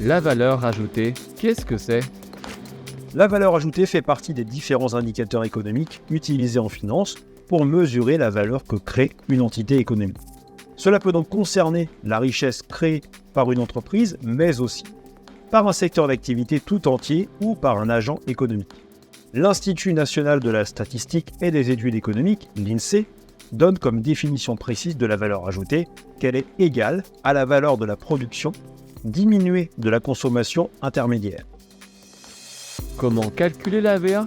La valeur ajoutée, qu'est-ce que c'est ? La valeur ajoutée fait partie des différents indicateurs économiques utilisés en finance pour mesurer la valeur que crée une entité économique. Cela peut donc concerner la richesse créée par une entreprise, mais aussi par un secteur d'activité tout entier ou par un agent économique. L'Institut national de la statistique et des études économiques, l'INSEE, donne comme définition précise de la valeur ajoutée qu'elle est égale à la valeur de la production diminuée de la consommation intermédiaire. Comment calculer la VA ?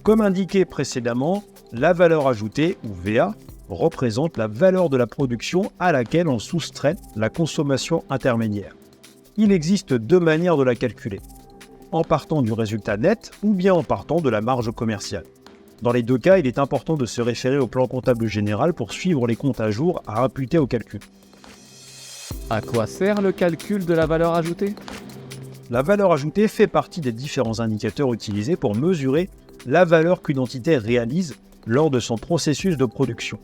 Comme indiqué précédemment, la valeur ajoutée, ou VA, représente la valeur de la production à laquelle on soustrait la consommation intermédiaire. Il existe deux manières de la calculer, en partant du résultat net ou bien en partant de la marge commerciale. Dans les deux cas, il est important de se référer au plan comptable général pour suivre les comptes à jour à imputer au calcul. À quoi sert le calcul de la valeur ajoutée ? La valeur ajoutée fait partie des différents indicateurs utilisés pour mesurer la valeur qu'une entité réalise lors de son processus de production.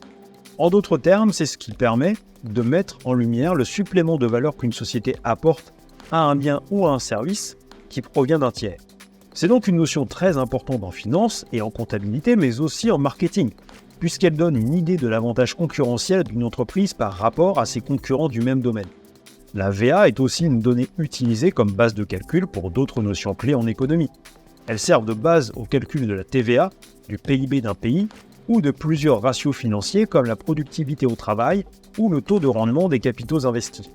En d'autres termes, c'est ce qui permet de mettre en lumière le supplément de valeur qu'une société apporte à un bien ou à un service qui provient d'un tiers. C'est donc une notion très importante en finance et en comptabilité, mais aussi en marketing, puisqu'elle donne une idée de l'avantage concurrentiel d'une entreprise par rapport à ses concurrents du même domaine. La VA est aussi une donnée utilisée comme base de calcul pour d'autres notions clés en économie. Elle sert de base au calcul de la TVA, du PIB d'un pays ou de plusieurs ratios financiers comme la productivité au travail ou le taux de rendement des capitaux investis.